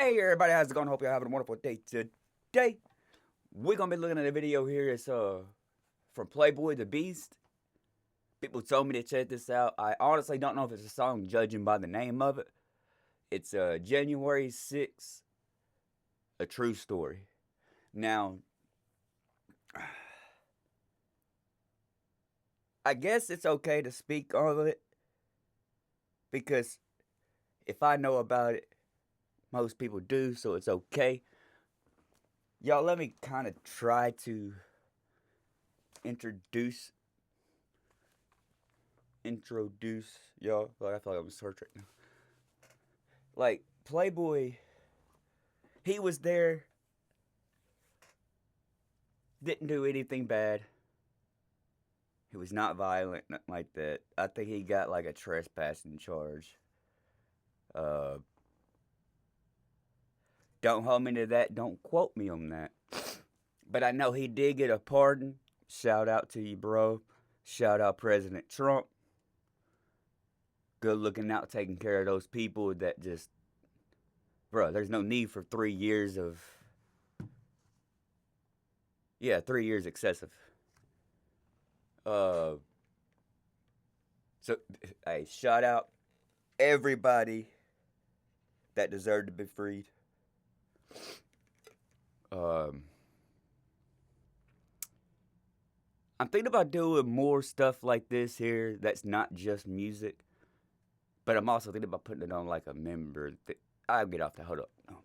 Hey everybody, how's it going? Hope you're having a wonderful day today. We're gonna be looking at a video here. It's from Playboy the Beast. People told me to check this out. I honestly don't know if it's a song, judging by the name of it. It's January 6th, A True Story. Now, I guess it's okay to speak on it because if I know about it, most people do, so it's okay. Y'all, let me kind of try to introduce y'all. Like, I feel like I'm in search right now. Like, Playboy, he was there, didn't do anything bad. He was not violent, nothing like that. I think he got like a trespassing charge. Don't hold me to that. Don't quote me on that. But I know he did get a pardon. Shout out to you, bro. Shout out President Trump. Good looking out, taking care of those people that just... Bro, there's no need for 3 years of... Yeah, 3 years excessive. So, hey, shout out everybody that deserved to be freed. I'm thinking about doing more stuff like this here that's not just music, but I'm also thinking about putting it on like a member thing. I'll get off that. Hold up. No.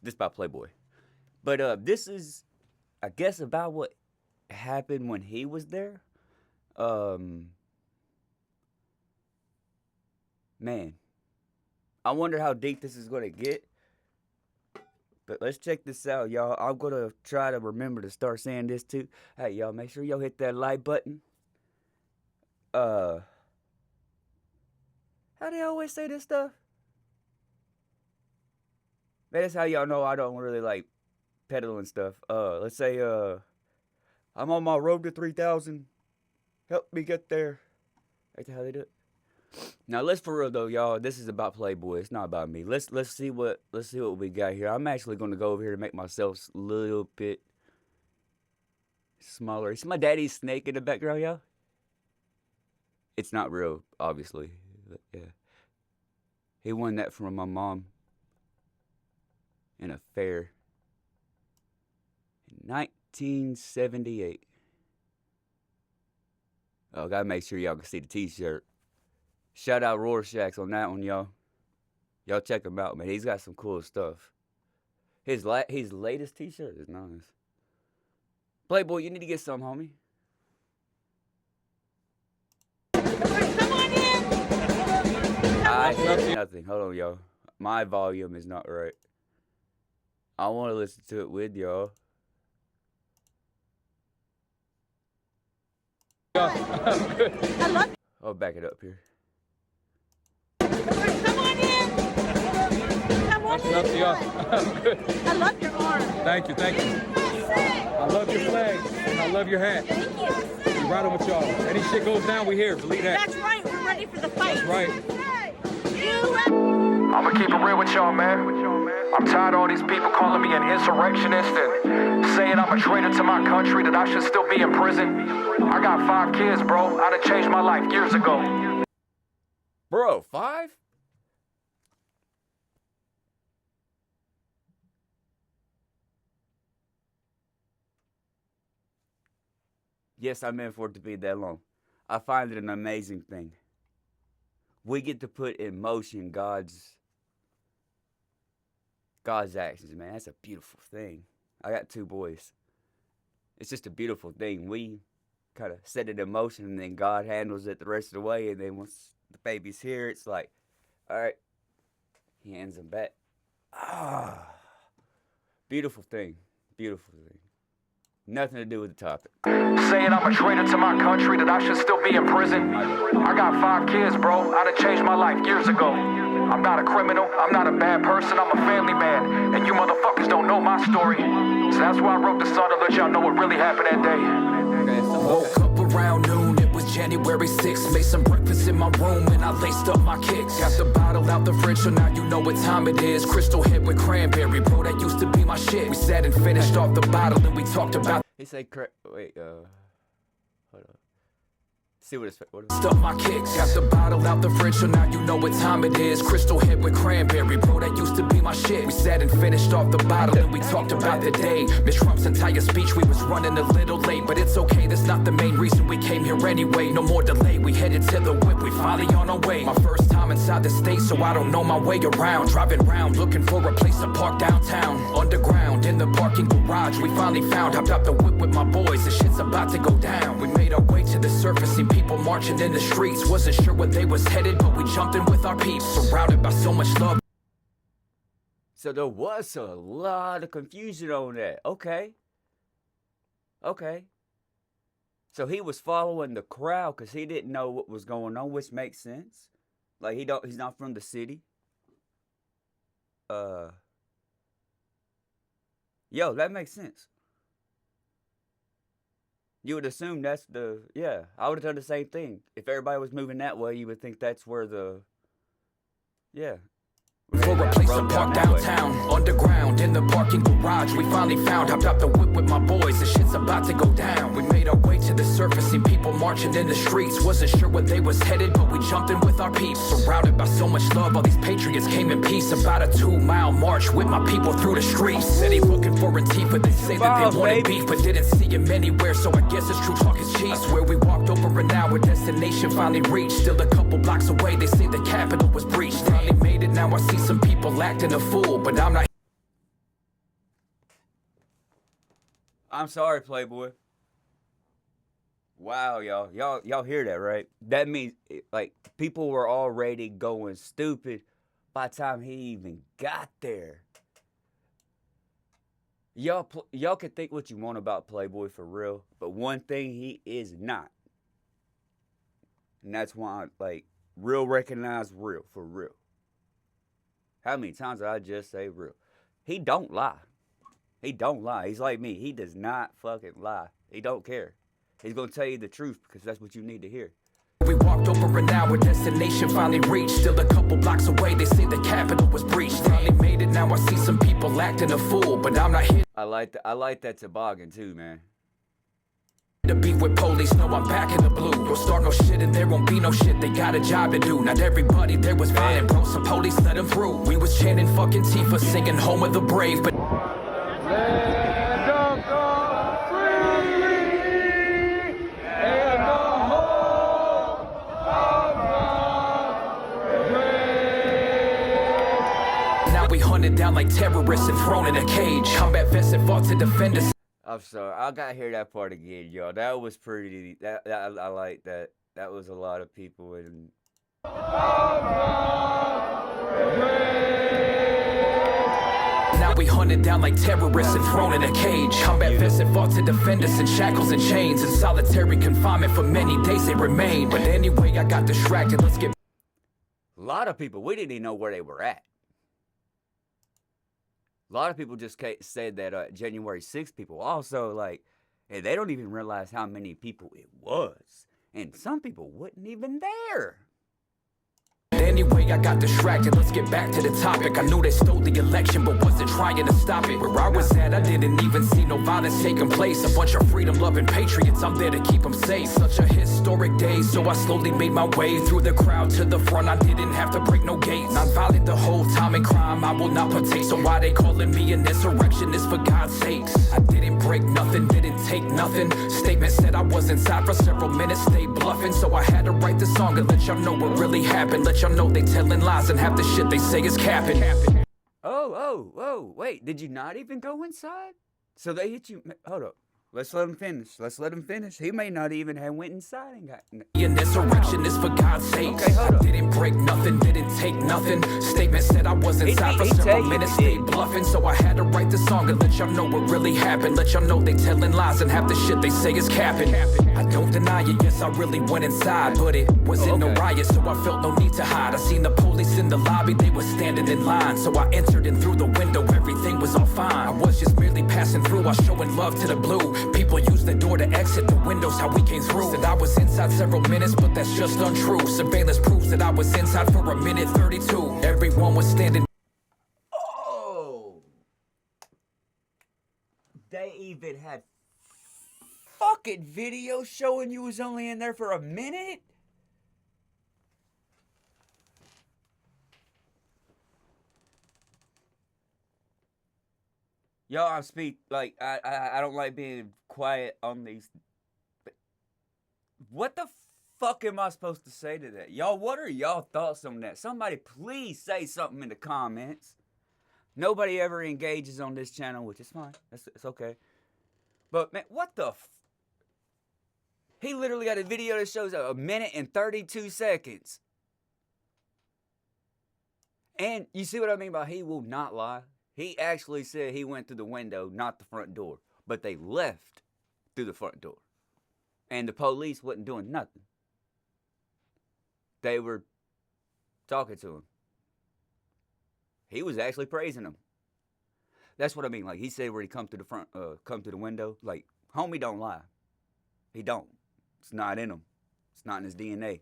This by Playboy. But this is, I guess, about what happened when he was there. Man, I wonder how deep this is going to get. But let's check this out, y'all. I'm going to try to remember to start saying this too. Hey, y'all, make sure y'all hit that like button. How do they always say this stuff? That's how y'all know I don't really like peddling stuff. Let's say, I'm on my road to 3,000. Help me get there. That's how they do it. Now, let's for real though, y'all. This is about Playboy. It's not about me. Let's see what we got here. I'm actually gonna go over here to make myself a little bit smaller. See my daddy's snake in the background, y'all? It's not real, obviously. But yeah, he won that from my mom in a fair in 1978. Oh, gotta make sure y'all can see the T-shirt. Shout out Rorschach's on that one, y'all. Y'all check him out, man. He's got some cool stuff. His latest T-shirt is nice. Playboy, you need to get some, homie. Come on in. I hear nothing. Hold on, y'all. My volume is not right. I want to listen to it with y'all. I love. I'll back it up here. Come on in. Come on in. I love your arm. Thank you. I love your flag, and I love your hat. Thank you. We riding with y'all. Any shit goes down, we here. Believe that. That's right. We're ready for the fight. That's right. I'ma keep it real with y'all, man. I'm tired of all these people calling me an insurrectionist and saying I'm a traitor to my country, that I should still be in prison. I got 5 kids, bro. I'd have changed my life years ago. Bro, 5? Yes, I meant for it to be that long. I find it an amazing thing. We get to put in motion God's actions, man. That's a beautiful thing. I got 2 boys. It's just a beautiful thing. We kind of set it in motion, and then God handles it the rest of the way. And then once the baby's here, it's like, all right, he hands them back. Beautiful thing. Beautiful thing. Nothing to do with the topic. Saying I'm a traitor to my country, that I should still be in prison. I got 5 kids, bro. I'd have changed my life years ago. I'm not a criminal. I'm not a bad person. I'm a family man. And you motherfuckers don't know my story. So that's why I wrote the song to let y'all know what really happened that day. Okay, so woke up around noon, it was January 6th. Made some breakfast in my room and I laced up my kicks. Got the bottle out the fridge, so now you know what time it is. Crystal Head with cranberry, bro, that used to be my shit. We sat and finished off the bottle and we talked about. He said, wait, hold on. See what it's. Stuff my kicks. Got the bottle out the fridge, so now you know what time it is. Crystal Head with cranberry, bro, that used to be my shit. We sat and finished off the bottle and we talked about the day. Miss Trump's entire speech, we was running a little late, but it's okay, that's not the main reason we came here anyway. No more delay, we headed to the whip, we finally on our way. My first time inside the state, so I don't know my way around. Driving around, looking for a place to park downtown. Underground, in the parking garage, we finally found. Hopped out the whip with my boys, the shit's about to go down. We made our way to the surface, seen people marching in the streets. Wasn't sure where they was headed, but we jumped in with our peeps. Surrounded by so much love. So there was a lot of confusion on that. Okay. So he was following the crowd because he didn't know what was going on, which makes sense. Like he's not from the city. Yo, that makes sense. You would assume that's I would have done the same thing. If everybody was moving that way, you would think that's where For a place to park downtown, underground, in the parking garage, we finally found. Hopped out the whip with my boys, the shit's about to go down. We made our way to the surface, seen people marching in the streets. Wasn't sure where they was headed, but we jumped in with our peeps. Surrounded by so much love, all these patriots came in peace. About a 2-mile march with my people through the streets. Said he looking for Antifa, they say that they wanted beef, but didn't see him anywhere, so I guess it's true talk is cheap. I swear we walked over an hour, destination finally reached. Still a couple blocks away, they say the Capitol was breached. Finally made it, now I see some people acting a fool, but I'm not. I'm sorry, Playboy. Wow, y'all hear that, right? That means like people were already going stupid by the time he even got there. Y'all can think what you want about Playboy for real, but one thing he is not, and that's why like real recognize real for real. How many times did I just say real? He don't lie. He don't lie. He's like me. He does not fucking lie. He don't care. He's going to tell you the truth because that's what you need to hear. We walked over an hour, destination finally reached. Still a couple blocks away, they say the Capitol was breached. Finally made it, now I see some people acting a fool, but I'm not here. I like that toboggan too, man. To be with police, no, I'm back in the blue. Don't start no shit and there won't be no shit, they got a job to do. Not everybody there was violent, bro, some police let them through. We was chanting fucking Tifa, singing Home of the Brave, but Let them go free in the home of the brave. now we hunted down like terrorists and thrown in a cage. Combat vets that fought to defend us. I'm sorry. I gotta hear that part again, y'all. That was pretty. I like that. That was a lot of people and. Now we hunted down like terrorists and thrown in a cage. Combat vets that fought to defend us in shackles and chains. In solitary confinement for many days they remained. But anyway, I got distracted. Let's get. A lot of people, we didn't even know where they were at. A lot of people just said that January 6th people also, like, and they don't even realize how many people it was. And some people wasn't even there. Anyway, I got distracted. Let's get back to the topic. I knew they stole the election, but wasn't trying to stop it. Where I was at, I didn't even see no violence taking place. A bunch of freedom-loving patriots, I'm there to keep them safe. Such a historic day, so I slowly made my way through the crowd to the front. I didn't have to break no gates. Non-violent the whole time in crime, I will not partake. So why they calling me an insurrectionist for God's sakes? I didn't break nothing, didn't take nothing. Statement said I was inside for several minutes, stayed bluffing. So I had to write the song and let y'all know what really happened. Let y'all know they telling lies and half the shit they say is capping. Oh, wait, did you not even go inside? So they hit you, hold up. Let's let him finish. He may not even have went inside and got... An insurrectionist for God's sake. Okay, hold up. I didn't break nothing, didn't take nothing. Statement said I was inside for several minutes, stayed bluffing. So I had to write the song and let y'all know what really happened. Let y'all know they telling lies and half the shit they say is capping. I don't deny it, yes I really went inside, but it wasn't no riot, so I felt no need to hide. I seen the police in the lobby, they were standing in line. So I entered and through the window, everything was all fine. I was just merely passing passing through while showing love to the blue. People use the door to exit, the windows how we came through. Said I was inside several minutes, but that's just untrue. Surveillance proves that I was inside for a minute 32. Everyone was standing. Oh, they even had fucking video showing you was only in there for a minute. Yo, I speak like I don't like being quiet on these. But what the fuck am I supposed to say to that? Y'all, what are y'all thoughts on that? Somebody please say something in the comments. Nobody ever engages on this channel, which is fine. It's okay. But man, what the he literally got a video that shows a minute and 32 seconds. And you see what I mean by he will not lie? He actually said he went through the window, not the front door. But they left through the front door. And the police wasn't doing nothing. They were talking to him. He was actually praising him. That's what I mean. Like he said where he come through the front, come through the window. Like, homie don't lie. He don't. It's not in him. It's not in his DNA.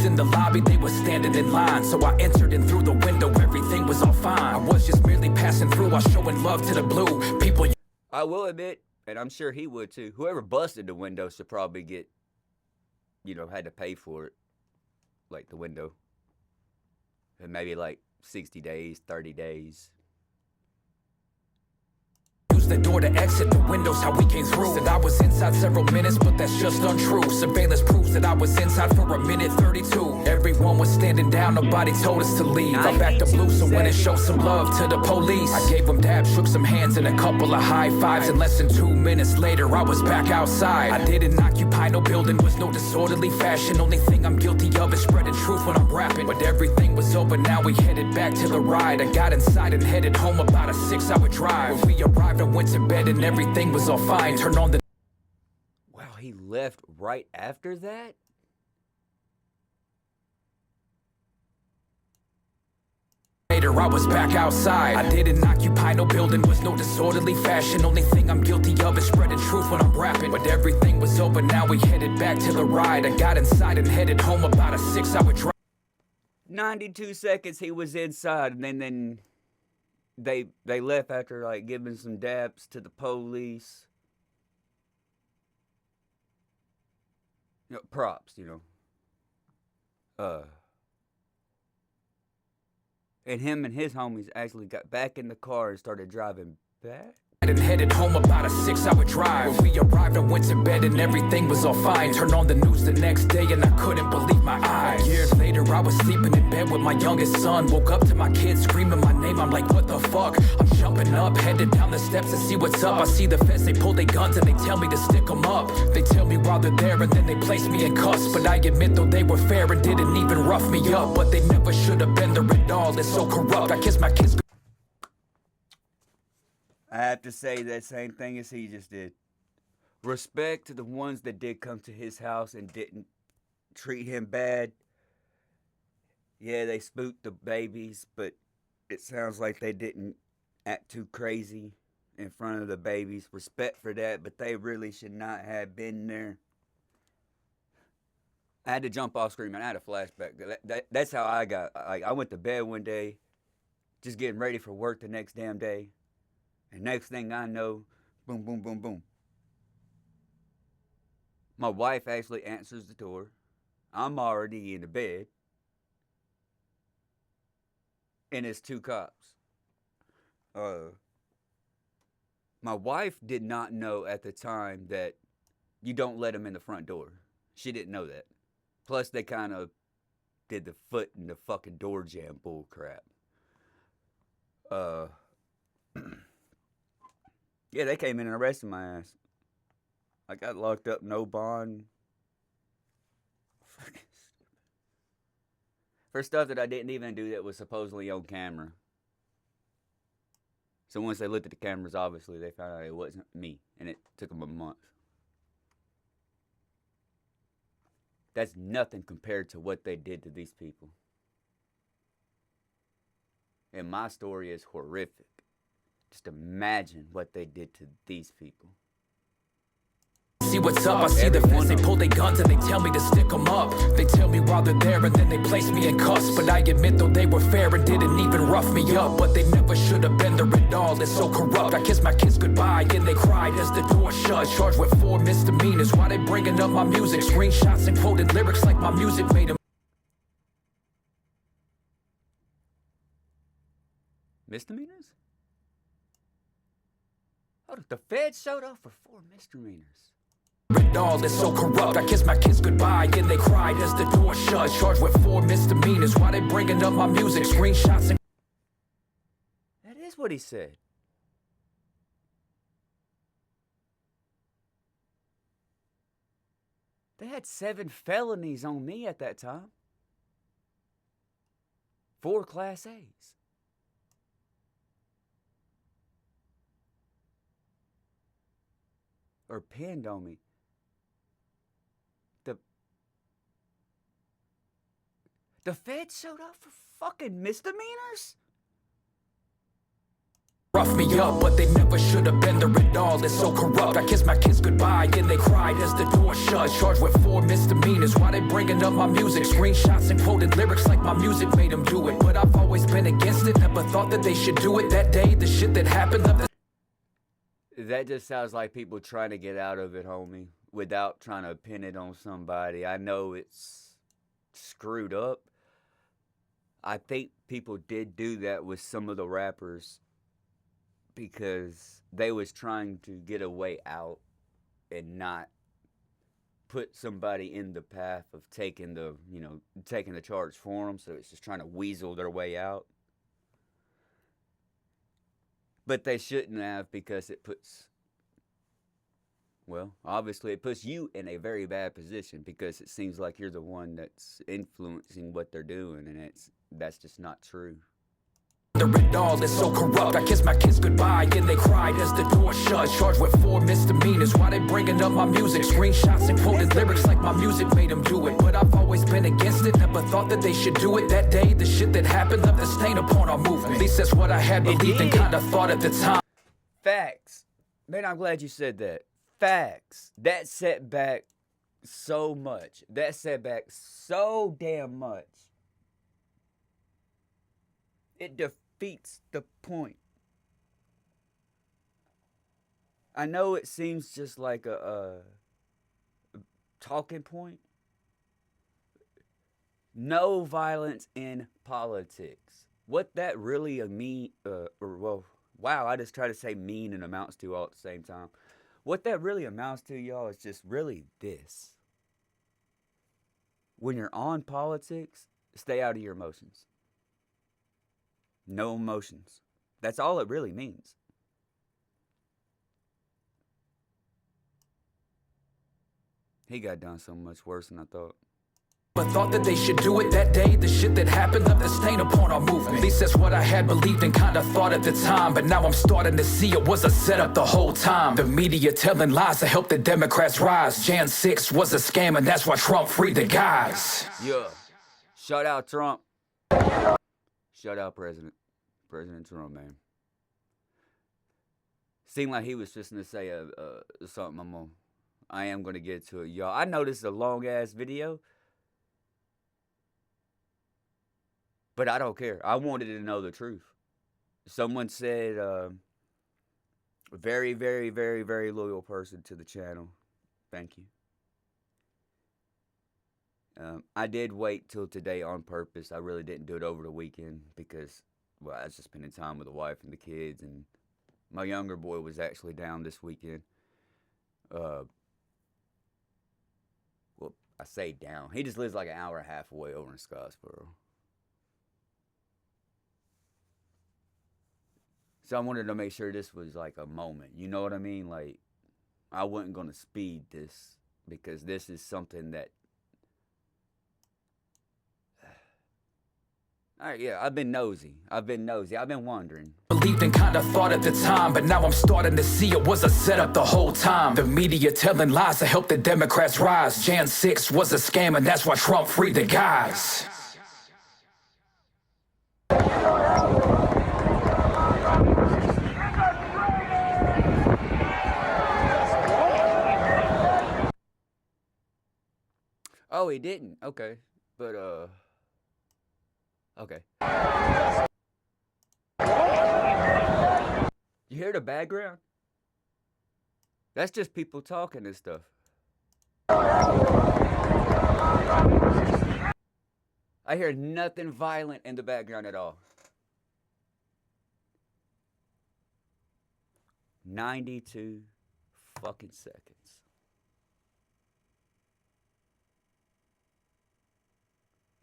In the lobby, they were standing in line. So I entered and through the window, everything was all fine. I was just merely passing through while showing love to the blue. People. I will admit, and I'm sure he would too, whoever busted the window should probably get, had to pay for it. Like the window. And maybe like 60 days, 30 days. The door to exit, the windows how we came through. Said I was inside several minutes, but that's just untrue. Surveillance proves that I was inside for a minute 32. Everyone was standing down, nobody told us to leave. I backed the blue, so when it showed some love to the police, I gave them dabs, shook some hands and a couple of high fives. And less than 2 minutes later, I was back outside. I didn't occupy no building, was no disorderly fashion. Only thing I'm guilty of is spreading truth when I'm rapping. But everything was over, now we headed back to the ride. I got inside and headed home about a 6-hour drive. When we arrived, I went to bed and everything was all fine. Turned on the. Wow, he left right after that? Later, I was back outside. I didn't occupy no building, was no disorderly fashion. Only thing I'm guilty of is spreading truth when I'm rapping. But everything was over, now we headed back to the ride. I got inside and headed home about a 6-hour drive. 92 seconds he was inside, and then they left after like giving some dabs to the police. Props, And him and his homies actually got back in the car and started driving back. And headed home about a 6-hour drive. When we arrived, I went to bed and everything was all fine. Turned on the news the next day and I couldn't believe my eyes. Years later, I was sleeping in bed with my youngest son. Woke up to my kids screaming my name. I'm like, what the fuck? I'm jumping up, headed down the steps to see what's up. I see the feds, they pull their guns and they tell me to stick them up. They tell me while they're there and then they place me in cuffs. But I admit though they were fair and didn't even rough me up. But they never should have been there at all. It's so corrupt. I kiss my kids. I have to say that same thing as he just did. Respect to the ones that did come to his house and didn't treat him bad. Yeah, they spooked the babies, but it sounds like they didn't act too crazy in front of the babies. Respect for that, but they really should not have been there. I had to jump off screaming. I had a flashback. That's how I got. I went to bed one day, just getting ready for work the next damn day. And next thing I know, boom, boom, boom, boom. My wife actually answers the door. I'm already in the bed. And it's 2 cops. My wife did not know at the time that you don't let them in the front door. She didn't know that. Plus, they kind of did the foot in the fucking door jam bull crap. Yeah, they came in and arrested my ass. I got locked up, no bond. Fucking stupid. For stuff that I didn't even do that was supposedly on camera. So once they looked at the cameras, obviously, they found out it wasn't me. And it took them a month. That's nothing compared to what they did to these people. And my story is horrific. Just imagine what they did to these people. See what's up, I see the fans, they pull their guns and they tell me to stick them up. They tell me while they're there and then they place me in cuffs. But I admit though they were fair and didn't even rough me up. But they never should have been there at all, it's so corrupt. I kissed my kids goodbye and they cried as the door shut. Charged with 4 misdemeanors, why they bringing up my music? Screenshots and quoted lyrics like my music made them. Misdemeanors? Oh, the feds showed up for 4 misdemeanors. All is so corrupt. I kissed my kids goodbye and they cried as the door shut. Charged with 4 misdemeanors, why they bringing up my music? Screenshots and... That is what he said. They had 7 felonies on me at that time. 4 Class A's. Or pinned on me. The feds showed up for fucking misdemeanors? Rough me up, but they never should have been there at all, it's so corrupt. I kissed my kids goodbye and they cried as the door shut. Charged with 4 misdemeanors, why they bringing up my music? Screenshots and quoted lyrics like my music made them do it. But I've always been against it, never thought that they should do it. That day, the shit that happened up the... That just sounds like people trying to get out of it, homie, without trying to pin it on somebody. I know it's screwed up. I think people did do that with some of the rappers because they was trying to get a way out and not put somebody in the path of taking the charge for them. So it's just trying to weasel their way out. But they shouldn't have, because it puts, well, obviously it puts you in a very bad position, because it seems like you're the one that's influencing what they're doing, and that's just not true. It all is so corrupt. I kissed my kids goodbye and they cried as the door shut. Charged with 4 misdemeanors, why they bringing up my music? Screenshots and quoted lyrics like my music made them do it. But I've always been against it, never thought that they should do it. That day, the shit that happened left a stain upon our movement. At least that's what I had believed and kinda thought at the time. Facts. Man, I'm glad you said that. Facts. That set back so much. That set back so damn much. It defeats the point. I know it seems just like a talking point. No violence in politics. What that really wow, I just try to say mean and amounts to all at the same time. What that really amounts to, y'all, is just really this. When you're on politics, stay out of your emotions. No emotions. That's all it really means. He got done so much worse than I thought. But thought that they should do it that day. The shit that happened left a stain upon our movement. At least that's what I had believed and kinda thought at the time. But now I'm starting to see it was a setup the whole time. The media telling lies to help the Democrats rise. Jan 6 was a scam, and that's why Trump freed the guys. Yeah. Shout out Trump. Shout out President Trump, man. Seemed like he was just gonna say something. I am gonna get to it, y'all. I know this is a long ass video, but I don't care. I wanted to know the truth. Someone said, very, very, very, very loyal person to the channel. Thank you. I did wait till today on purpose. I really didn't do it over the weekend because, well, I was just spending time with the wife and the kids, and my younger boy was actually down this weekend. Well, I say down. He just lives like an hour and a half away over in Scottsboro. So I wanted to make sure this was like a moment. You know what I mean? Like, I wasn't going to speed this because this is something that... Alright, yeah, I've been nosy. I've been wondering. Believed and kinda thought at the time, but now I'm starting to see it was a setup the whole time. The media telling lies to help the Democrats rise. Jan 6 was a scam, and that's why Trump freed the guys. Oh, he didn't. Okay, but okay. You hear the background? That's just people talking and stuff. I hear nothing violent in the background at all. 92 fucking seconds.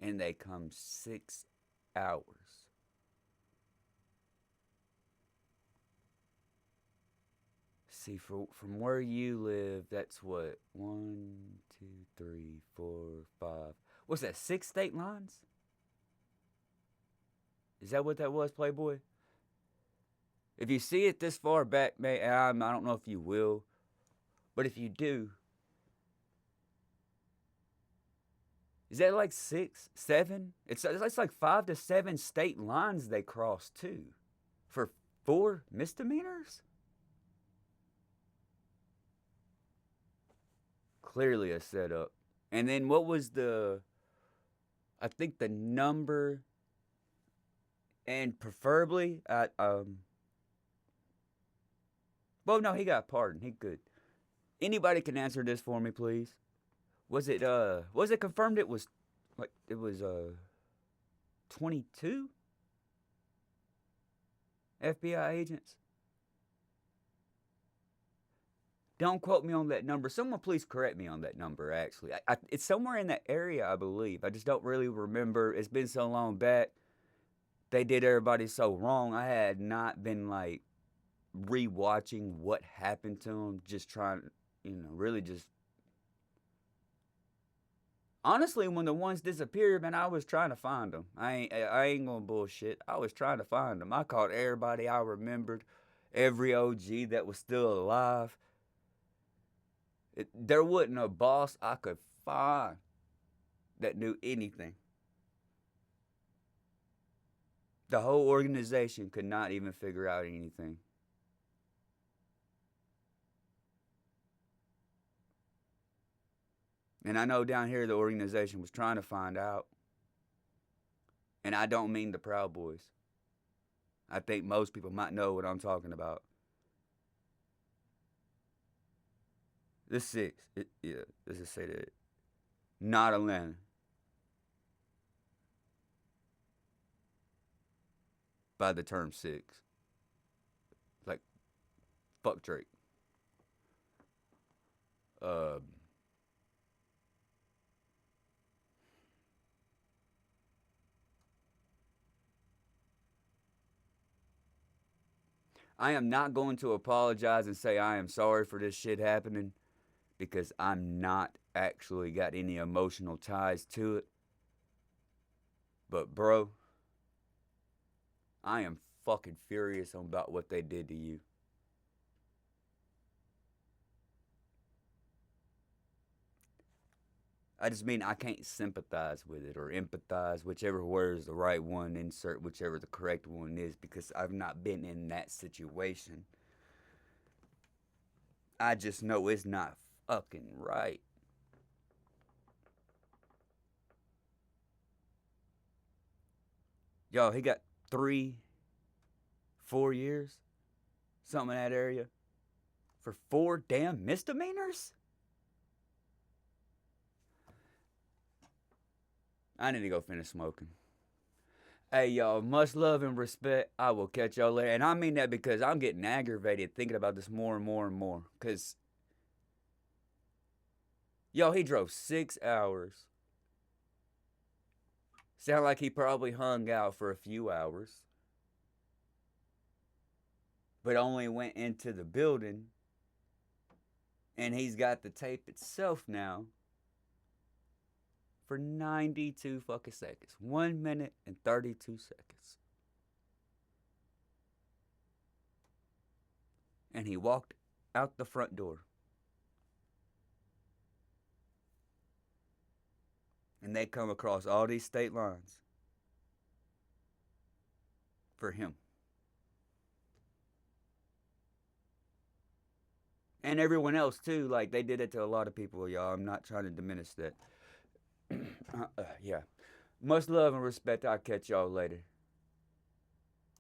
And they come 6 hours. See, from where you live, that's what? 1, 2, 3, 4, 5. What's that, 6 state lines? Is that what that was, Playboy? If you see it this far back, man, I don't know if you will, but if you do, is that like 6, 7? It's like 5 to 7 state lines they cross too, for 4 misdemeanors. Clearly a setup. And then what was I think the number, and preferably well, no, he got pardoned. He good. Anybody can answer this for me, please. Was it confirmed it was 22 FBI agents? Don't quote me on that number. Someone please correct me on that number, actually. It's somewhere in that area, I believe. I just don't really remember. It's been so long back. They did everybody so wrong. I had not been, like, rewatching what happened to them. Just trying, really just... Honestly, when the ones disappeared, man, I was trying to find them. I ain't gonna bullshit. I was trying to find them. I called everybody I remembered. Every OG that was still alive. There wasn't a boss I could find that knew anything. The whole organization could not even figure out anything. And I know down here the organization was trying to find out. And I don't mean the Proud Boys. I think most people might know what I'm talking about. The 6. Let's just say that. Not Atlanta. By the term 6. Like, fuck Drake. I am not going to apologize and say I am sorry for this shit happening, because I'm not actually got any emotional ties to it. But bro, I am fucking furious about what they did to you. I just mean I can't sympathize with it or empathize, whichever word is the right one, insert whichever the correct one is, because I've not been in that situation. I just know it's not fucking right. Yo, he got 3, 4 years, something in that area, for 4 damn misdemeanors? I need to go finish smoking. Hey, y'all, much love and respect. I will catch y'all later. And I mean that because I'm getting aggravated thinking about this more and more and more. Because, yo, he drove 6 hours. Sound like he probably hung out for a few hours. But only went into the building. And he's got the tape itself now. For 92 fucking seconds. 1 minute and 32 seconds. And he walked out the front door. And they come across all these state lines. For him. And everyone else too. Like, they did it to a lot of people, y'all. I'm not trying to diminish that. Yeah. Much love and respect. I'll catch y'all later.